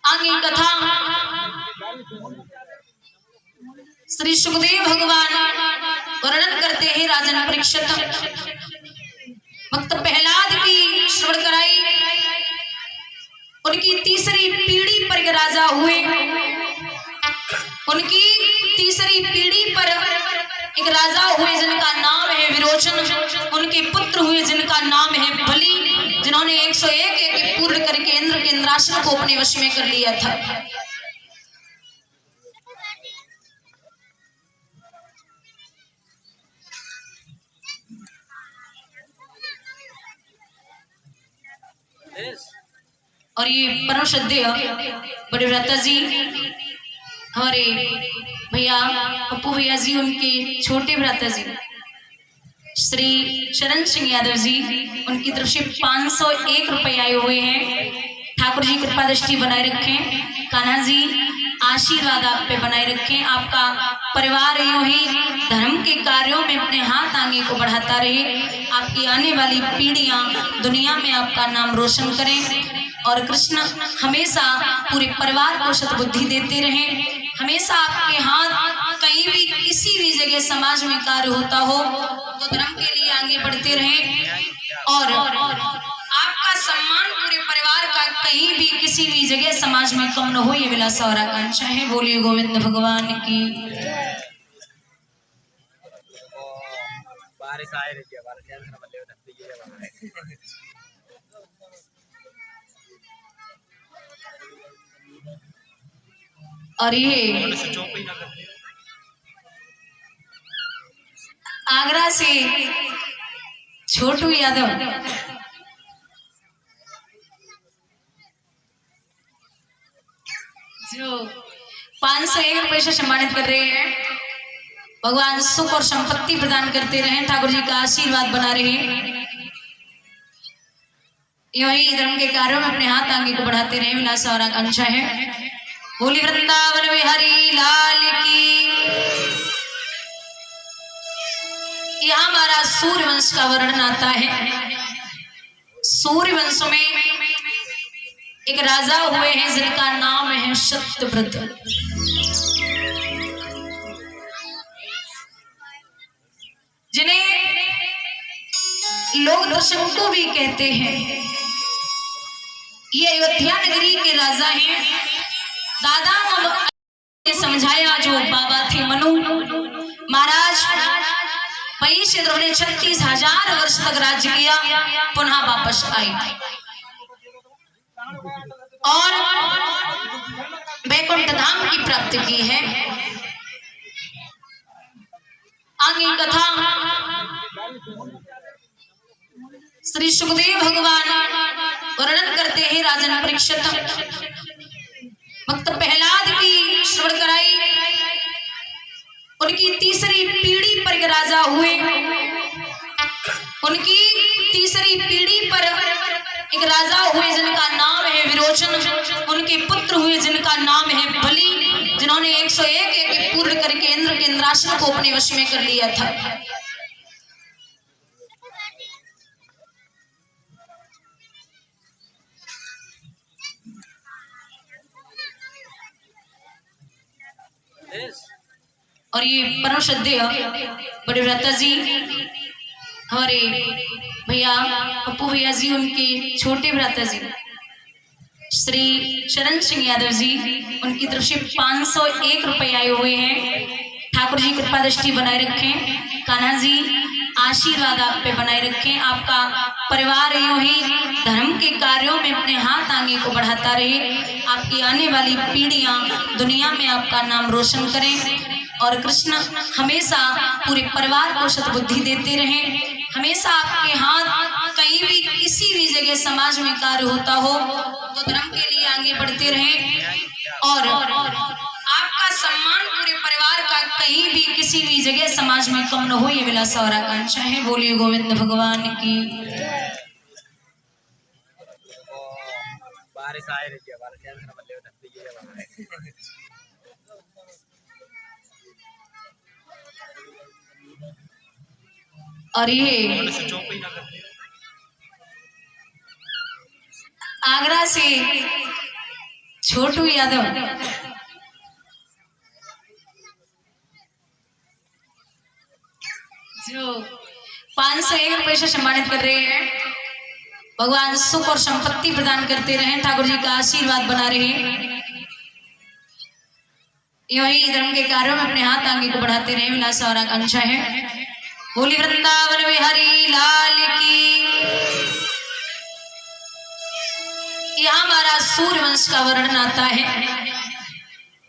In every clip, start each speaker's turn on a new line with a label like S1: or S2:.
S1: आगे कथा श्री सुखदेव भगवान वर्णन करते हैं। राजन परीक्षित भक्त प्रहलाद की श्रवण कराई। उनकी तीसरी पीढ़ी पर एक राजा हुए। उनकी तीसरी पीढ़ी पर एक राजा हुए जिनका नाम है विरोचन। उनके पुत्र हुए जिनका नाम है बलि, जिन्होंने 101 यज्ञ पूर्ण करके इंद्र के इंद्रासन को अपने वश में कर लिया था। और ये परम श्रद्धेय बड़े भ्राता जी हमारे भैया पप्पू भैया जी, उनके छोटे भ्राता जी श्री चरण सिंह यादव जी, उनकी तरफ से 501 रुपए आए हुए हैं। ठाकुर जी कृपा दृष्टि बनाए रखें। कान्हा जी आशीर्वाद आप पे बनाए रखें। आपका परिवार यूं ही धर्म के कार्यों में अपने हाथ आगे को बढ़ाता रहे। आपकी आने वाली पीढ़ियां दुनिया में आपका नाम रोशन करें और कृष्ण हमेशा पूरे परिवार को सद्बुद्धि देते रहें। हमेशा आपके हाथ कहीं भी किसी भी जगह समाज में कार्य होता हो वो धर्म के लिए आगे बढ़ते रहें और आपका सम्मान पूरे परिवार का कहीं भी किसी भी जगह समाज में कम न हो, ये विलासा और आकांक्षा है। बोलिए गोविंद भगवान की। और ये आगरा से छोटू यादव जो 501 रुपए से सम्मानित कर रहे हैं। भगवान सुख और संपत्ति प्रदान करते रहे, ठाकुर जी का आशीर्वाद बना रहे, यूं ही धर्म के कार्यों में अपने हाथ आगे को बढ़ाते रहे, विलासा और आकांक्षा है। बोली वृंदावन बिहारी लाल की। यह हमारा सूर्य वंश का वर्णन आता है। सूर्य वंश में एक राजा हुए हैं जिनका नाम है सत्यव्रत। जिन्हें लोग दशंको भी कहते हैं। ये अयोध्या नगरी के राजा हैं। दादा ने समझाया जो बाबा थे मनु महाराज, वहीं से उन्होंने 36,000 वर्ष तक राज्य किया, पुनः वापस आए और वैकुंठ धाम की प्राप्ति की है। आगे कथा श्री सुखदेव भगवान वर्णन करते हैं। राजन परीक्षित भक्त प्रहलाद की श्रवण कराई। उनकी तीसरी पीढ़ी पर एक राजा हुए। उनकी तीसरी पीढ़ी पर एक राजा हुए जिनका नाम है विरोचन। उनके पुत्र हुए जिनका नाम है बलि, जिन्होंने 101 यज्ञ पूर्ण करके इंद्र के इंद्रासन को अपने वश में कर लिया था। और ये परम श्रद्धेय बड़े भ्राता जी हमारे भैया पप्पू भैया जी, उनके छोटे भ्राता जी श्री चरण सिंह यादव जी, उनकी तरफ से 501 रुपए आए हुए हैं। ठाकुर जी कृपा दृष्टि बनाए रखें। कान्हा जी आशीर्वाद आप पे बनाए रखें। आपका परिवार यूं ही धर्म के कार्यों में अपने हाथ आगे को बढ़ाता रहे। आपकी आने वाली पीढ़ियां दुनिया में आपका नाम रोशन करें और कृष्ण हमेशा पूरे परिवार को सद्बुद्धि देते रहें। हमेशा आपके हाथ कहीं भी किसी भी जगह समाज में कार्य होता हो वो धर्म के लिए आगे बढ़ते रहें और आपका सम्मान पूरे परिवार का कहीं भी किसी भी जगह समाज में कम न हो, ये विलासा और आकांक्षा है। बोलिए गोविंद भगवान की। और ये आगरा से छोटू यादव जो 501 रुपए से सम्मानित कर रहे हैं। भगवान सुख और संपत्ति प्रदान करते रहे, ठाकुर जी का आशीर्वाद बना रहे, यूं ही धर्म के कार्यों में अपने हाथ आगे को बढ़ाते रहे, विलास और आकांक्षा है। बोली वृंदावन बिहारी लाल की। यहाँ हमारा सूर्य वंश का वर्णन आता है।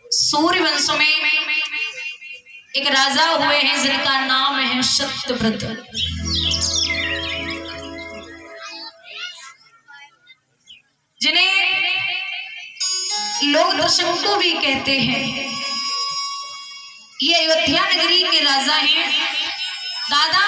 S1: सूर्य वंश में एक राजा हुए हैं जिनका नाम है सत्यव्रत। जिन्हें लोग दशंको भी कहते हैं। ये अयोध्या नगरी के राजा हैं। दादा